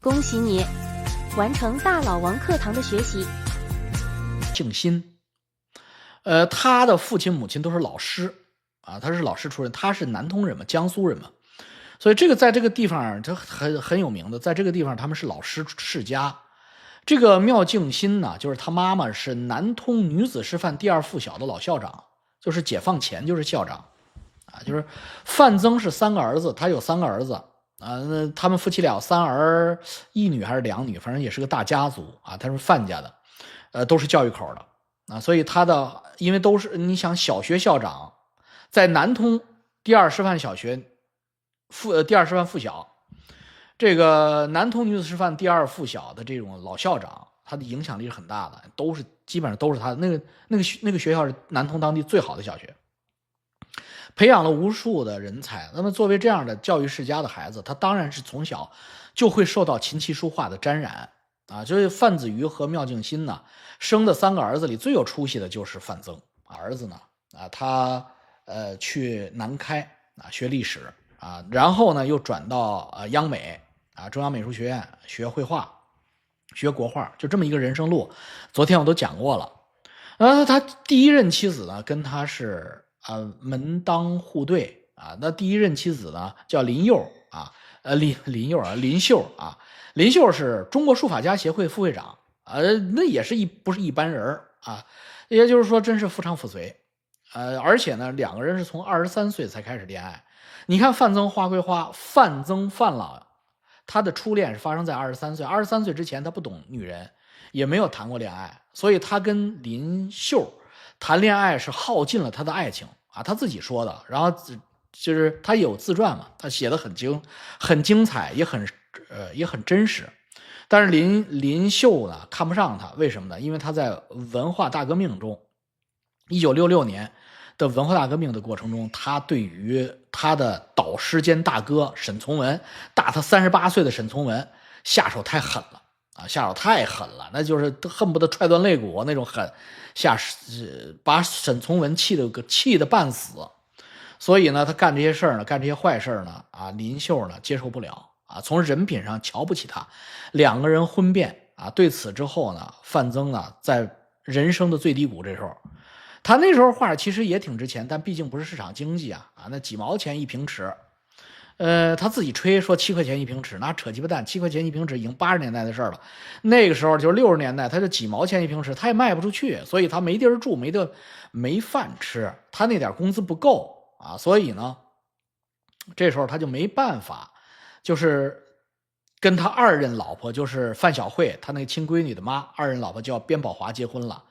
恭喜你，完成大老王课堂的学习。静心，他的父亲母亲都是老师啊，他是老师出身，他是南通人嘛，江苏人嘛，所以这个在这个地方这很有名的，在这个地方他们是老师世家。这个妙静心呢，就是他妈妈是南通女子师范第2附小的老校长，就是解放前就是校长啊，就是范增是3个儿子，他有3个儿子啊，那他们夫妻俩3儿1女还是2女，反正也是个大家族啊，他是范家的，都是教育口的啊，所以他的因为都是你想小学校长，在南通第2师范小学第2师范附小。这个南通女子师范第2附小的这种老校长，他的影响力是很大的，基本上都是他的那个学校是南通当地最好的小学，培养了无数的人才。那么作为这样的教育世家的孩子，他当然是从小就会受到琴棋书画的沾染啊。就是范子瑜和妙静心呢，生的3个儿子里最有出息的就是范增。儿子呢他去南开啊学历史啊，然后呢又转到央美啊中央美术学院学绘画，学国画，就这么一个人生路。昨天我都讲过了。他第一任妻子呢跟他是门当户对啊。那第一任妻子呢叫林佑啊，林秀啊，林秀是中国书法家协会副会长那也是不是一般人啊，也就是说真是夫唱妇随。而且呢2个人是从23岁才开始恋爱。你看范增花归花，范增范老他的初恋是发生在23岁，23岁之前他不懂女人，也没有谈过恋爱，所以他跟林秀谈恋爱是耗尽了他的爱情啊，他自己说的。然后就是他有自传嘛，他写的很精彩，也很真实。但是林秀呢看不上他，为什么呢？因为他在文化大革命中，1966年的文化大革命的过程中，他对于他的导师兼大哥沈从文，大他38岁的沈从文下手太狠了啊，下手太狠了，那就是恨不得踹断肋骨那种狠，把沈从文气得半死。所以呢他干这些事儿呢，干这些坏事呢林秀呢接受不了啊，从人品上瞧不起他，2个人婚变啊。对此之后呢，范增呢在人生的最低谷，这时候他那时候画其实也挺值钱，但毕竟不是市场经济啊，那几毛钱一平尺，他自己吹说7块钱一平尺，那扯鸡巴蛋，7块钱一平尺已经80年代的事了。那个时候就是60年代，他就几毛钱一平尺，他也卖不出去，所以他没地儿住，没饭吃，他那点工资不够啊，所以呢，这时候他就没办法，就是跟他2任老婆，就是范晓慧，他那个亲闺女的妈，2任老婆叫边宝华结婚了。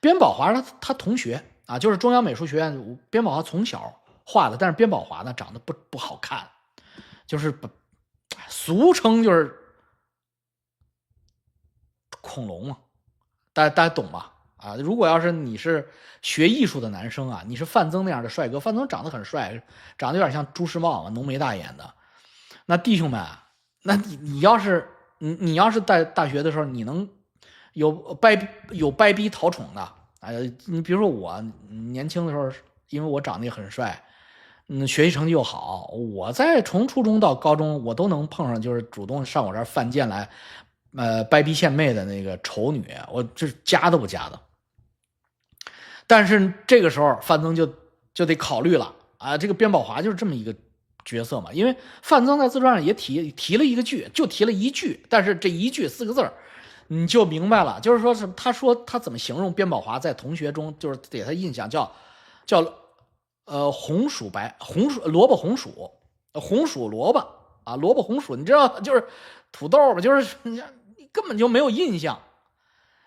边宝华他同学啊，就是中央美术学院边宝华从小画的，但是边宝华呢长得不好看，就是俗称就是恐龙嘛，大家懂吧？啊，如果要是你是学艺术的男生啊，你是范增那样的帅哥，范增长得很帅，长得有点像朱时茂嘛，浓眉大眼的。那弟兄们啊，那你要是在大学的时候，你能有掰逼讨宠的，你比如说我年轻的时候，因为我长得也很帅，学习成绩又好，我从初中到高中，我都能碰上就是主动上我这儿犯贱来，掰逼献媚的那个丑女，我这夹都不夹的。但是这个时候范增就得考虑了啊，这个边宝华就是这么一个角色嘛，因为范增在自传上也提了一个句，就提了一句，但是这一句4个字你就明白了，就是说他说他怎么形容边宝华在同学中，就是给他印象叫红薯萝卜红薯萝卜啊，萝卜红薯，你知道就是土豆吧，就是你根本就没有印象。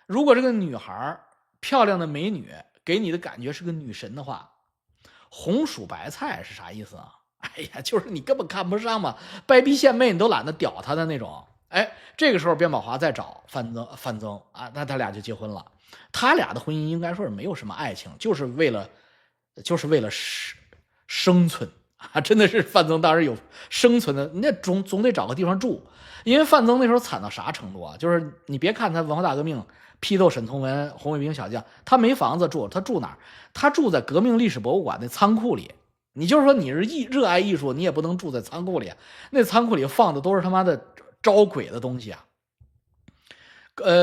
如果这个女孩漂亮的美女给你的感觉是个女神的话，红薯白菜是啥意思啊？哎呀，就是你根本看不上嘛，掰逼献媚你都懒得屌她的那种。这个时候边宝华再找范增啊，那他俩就结婚了。他俩的婚姻应该说是没有什么爱情，就是为了生存啊，真的是范增当时有生存的，那总得找个地方住。因为范增那时候惨到啥程度啊？就是你别看他文化大革命批斗沈从文、红卫兵小将，他没房子住，他住哪儿？他住在革命历史博物馆那仓库里。你就是说你是热爱艺术，你也不能住在仓库里，那仓库里放的都是他妈的招鬼的东西啊。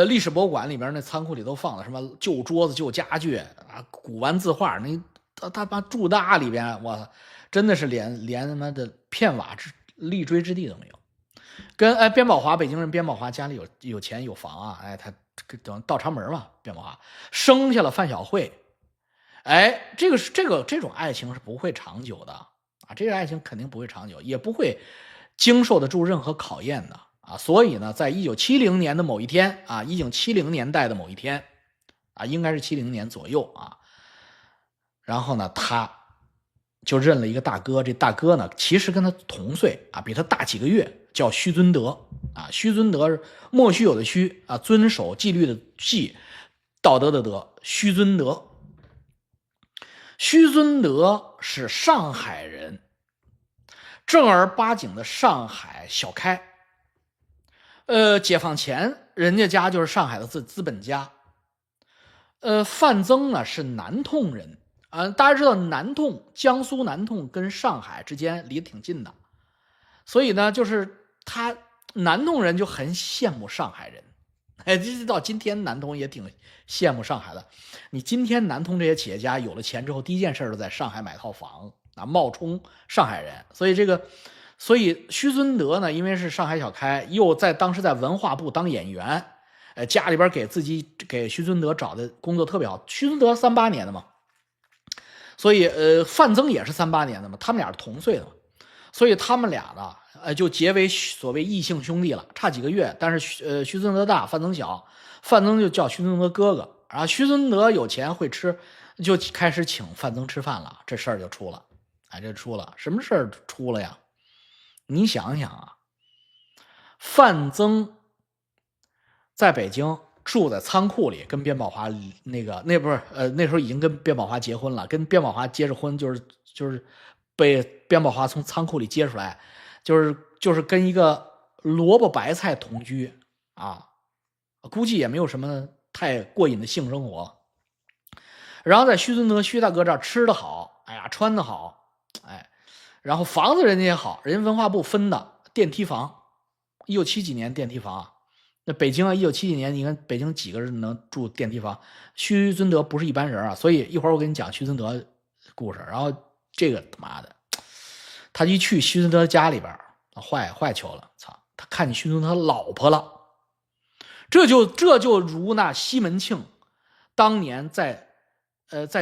历史博物馆里边那仓库里都放了什么旧桌子、旧家具啊、古玩字画，那他妈住大里边，我操，真的是连他妈的片瓦立锥之地都没有。跟边宝华，北京人边宝华家里有钱有房啊，他等倒插门嘛，边宝华生下了范晓慧，这种爱情是不会长久的啊，这个爱情肯定不会长久，也不会经受得住任何考验的啊。所以呢，在1970年的某一天啊，1970年代的某一天啊，应该是70年左右啊，然后呢，他就认了一个大哥，这大哥呢，其实跟他同岁啊，比他大几个月，叫虚尊德啊。虚尊德是莫须有的虚啊，遵守纪律的纪，道德的德，虚尊德。虚尊德是上海人，正儿八经的上海小开。解放前人家家就是上海的资本家。范增呢是南通人。大家知道南通，江苏南通跟上海之间离得挺近的，所以呢，就是他南通人就很羡慕上海人。到今天南通也挺羡慕上海的。你今天南通这些企业家有了钱之后，第一件事都在上海买套房啊，冒充上海人。所以虚尊德呢，因为是上海小开，又当时在文化部当演员，家里边给虚尊德找的工作特别好。虚尊德38年的嘛。所以范增也是38年的嘛，他们俩是同岁的嘛，所以他们俩呢就结为所谓异姓兄弟了，差几个月。但是虚尊德大，范增小，范增就叫虚尊德哥哥。然后虚尊德有钱会吃，就开始请范增吃饭了，这事儿就出了。这出了什么事儿出了呀？你想想啊，范增在北京住在仓库里，跟边宝华那不是那时候已经跟边宝华结婚了，跟边宝华结着婚，就是被边宝华从仓库里接出来，就是跟一个萝卜白菜同居啊，估计也没有什么太过瘾的性生活。然后在虚尊德虚大哥这儿吃的好，穿的好，然后房子人家也好，人家文化部分的电梯房，1970几年电梯房啊。那北京啊，1970几年，你看北京几个人能住电梯房？虚尊德不是一般人啊，所以一会儿我给你讲虚尊德故事。然后这个他妈的，他一去虚尊德家里边，坏球了，操！他看见虚尊德老婆了，这就如那西门庆当年在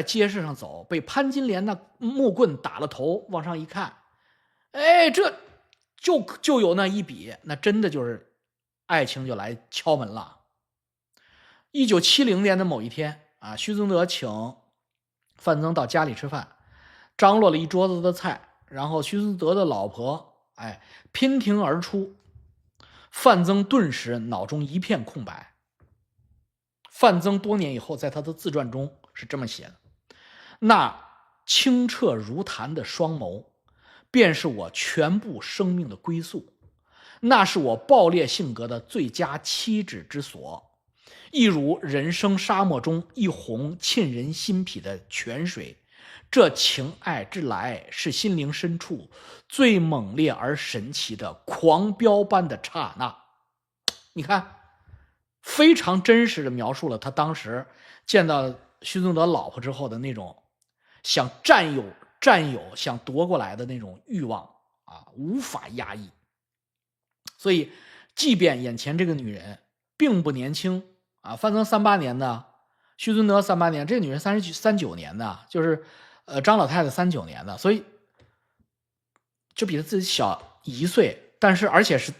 街市上走，被潘金莲那木棍打了头，往上一看，这就有那一笔，那真的就是爱情就来敲门了。1970年的某一天啊，虚尊德请范增到家里吃饭，张罗了一桌子的菜，然后虚尊德的老婆娉婷而出，范增顿时脑中一片空白。范增多年以后在他的自传中是这么写的：那清澈如潭的双眸，便是我全部生命的归宿，那是我暴烈性格的最佳栖止之所，一如人生沙漠中一泓沁人心脾的泉水。这情爱之来，是心灵深处最猛烈而神奇的狂飙般的刹那。你看，非常真实的描述了他当时见到虚尊德老婆之后的那种想占有、想夺过来的那种欲望啊，无法压抑。所以，即便眼前这个女人并不年轻啊，范增38年的，虚尊德38年，这个女人39年的，就是张老太太39年的，所以就比他自己小1岁，但是而且是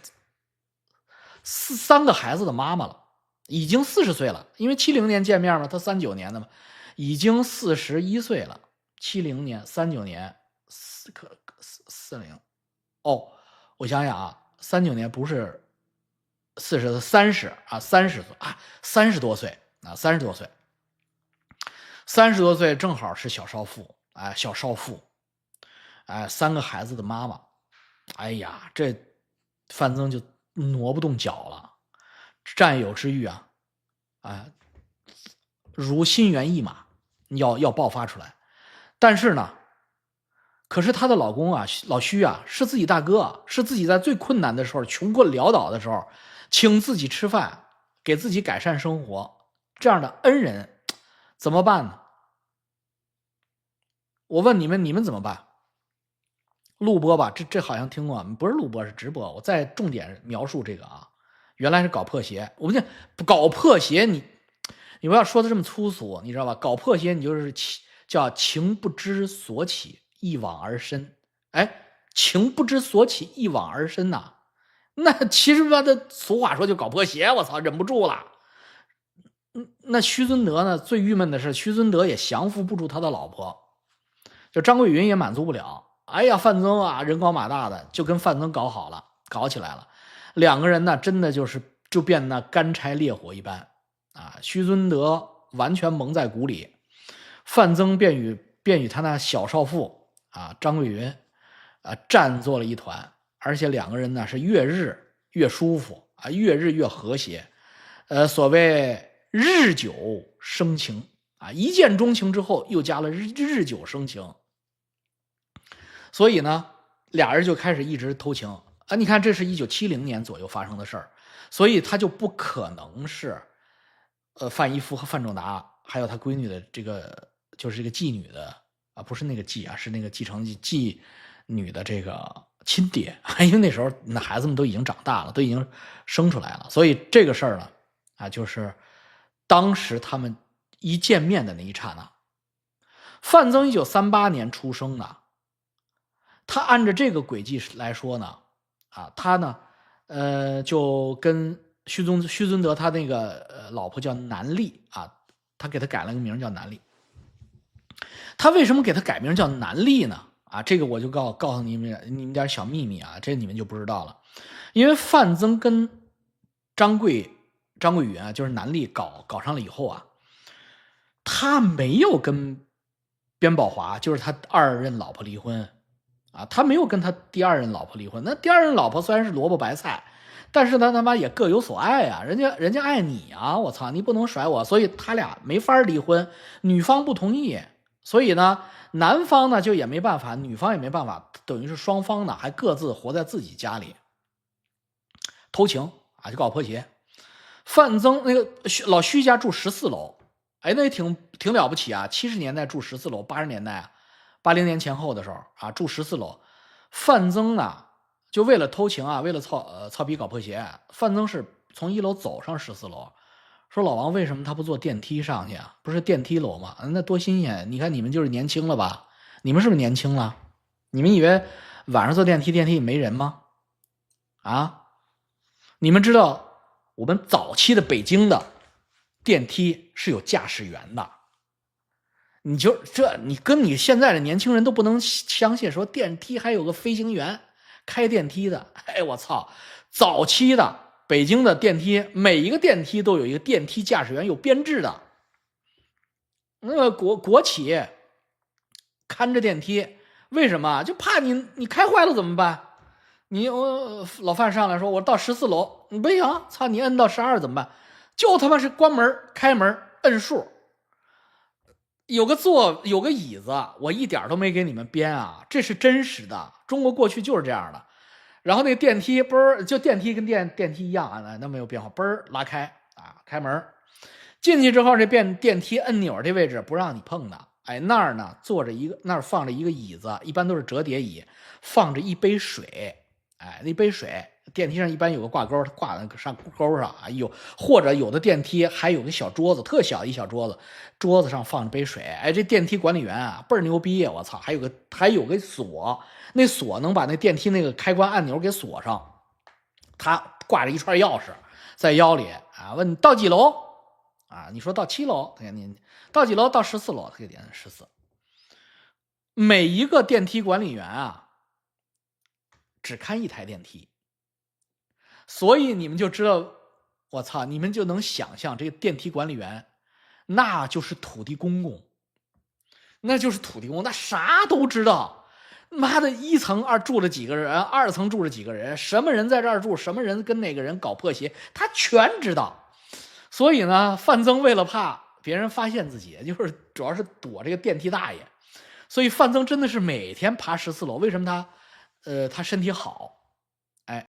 3个孩子的妈妈了，已经40岁了。因为70年见面嘛，他39年的嘛，已经41岁了。70年、39年、40，我想想啊，39年不是40， 30啊，30岁啊，30多岁啊，30多岁，30多岁正好是小少妇，3个孩子的妈妈，这范增就挪不动脚了，占有之欲如心猿意马，要爆发出来。但是呢，可是她的老公啊，老徐啊，是自己大哥，是自己在最困难的时候、穷困潦倒的时候，请自己吃饭，给自己改善生活，这样的恩人怎么办呢？我问你们，你们怎么办？录播吧，这好像听过，不是录播是直播。我再重点描述这个啊，原来是搞破鞋。我们讲搞破鞋，你不要说的这么粗俗，你知道吧？搞破鞋，你就是叫情不知所起，一往而深。哎，情不知所起，一往而深呐。那其实吧，的俗话说就搞破鞋，我操，忍不住了。那虚尊德呢？最郁闷的是，虚尊德也降服不住他的老婆，就张桂云也满足不了。哎呀，范增啊，人高马大的，就跟范增搞起来了。两个人呢，真的就变那干柴烈火一般啊。虚尊德完全蒙在鼓里，范增便与他那小少妇啊张桂云啊战作了一团，而且两个人呢是越日越舒服啊，越日越和谐。所谓日久生情啊，一见钟情之后又加了日久生情。所以呢，俩人就开始一直偷情啊！你看，这是1970年左右发生的事儿，所以他就不可能是，范一夫和范仲达还有他闺女的这个，就是这个继女的啊，不是那个继啊，是那个继承继女的这个亲爹，因为那时候那孩子们都已经长大了，都已经生出来了，所以这个事儿呢，啊，就是当时他们一见面的那一刹那，范增1938年出生的。他按照这个轨迹来说呢，啊，他呢，就跟虚尊德他那个老婆叫南丽啊，他给他改了个名叫南丽。他为什么给他改名叫南丽呢？啊，这个我就告诉你们点小秘密啊，这你们就不知道了。因为范增跟张桂云啊，就是南丽搞上了以后啊，他没有跟边宝华，就是他二任老婆离婚。啊，他没有跟他第二任老婆离婚。那第二任老婆虽然是萝卜白菜，但是他妈也各有所爱啊。人家爱你啊，我操，你不能甩我，所以他俩没法离婚。女方不同意，所以呢，男方呢就也没办法，女方也没办法，等于是双方呢还各自活在自己家里偷情啊，就搞破鞋。范增那个老徐家住14楼，哎，那也挺了不起啊。70年代住14楼，80年代啊。80年前后的时候啊，住14楼，范增呢就为了偷情啊，为了操逼搞破鞋，范增是从1楼走上14楼，说老王为什么他不坐电梯上去啊？不是电梯楼吗？那多新鲜！你看你们就是年轻了吧？你们是不是年轻了？你们以为晚上坐电梯里没人吗？啊？你们知道我们早期的北京的电梯是有驾驶员的。你跟你现在的年轻人都不能相信，说电梯还有个飞行员开电梯的。哎，我操！早期的北京的电梯，每一个电梯都有一个电梯驾驶员，有编制的。那个国企看着电梯，为什么？就怕你开坏了怎么办？老范上来说，我到14楼，你不行，操，你摁到12怎么办？就他妈是关门开门摁数。有个椅子，我一点都没给你们编啊，这是真实的。中国过去就是这样的。然后那个电梯嘣，就电梯跟电梯一样啊，那没有变化，嘣拉开啊，开门进去之后，这电梯按钮这位置不让你碰的。哎，那儿呢那儿放着一个椅子，一般都是折叠椅，放着一杯水。哎，那杯水，电梯上一般有个挂钩，挂在上钩上啊，或者有的电梯还有个小桌子，特小一小桌子，桌子上放着杯水。哎，这电梯管理员啊倍儿牛逼，我操，还有个锁，那锁能把那电梯那个开关按钮给锁上。他挂着一串钥匙在腰里啊，问你到几楼啊？你说到7楼，他给你到几楼？到14楼，他给点14。每一个电梯管理员啊，只看一台电梯，所以你们就知道，我操，你们就能想象这个电梯管理员，那就是土地公公，那啥都知道。妈的，1层住了几个人，2层住了几个人，什么人在这儿住，什么人跟哪个人搞破鞋，他全知道。所以呢，范增为了怕别人发现自己，就是主要是躲这个电梯大爷，所以范增真的是每天爬14楼。为什么他身体好？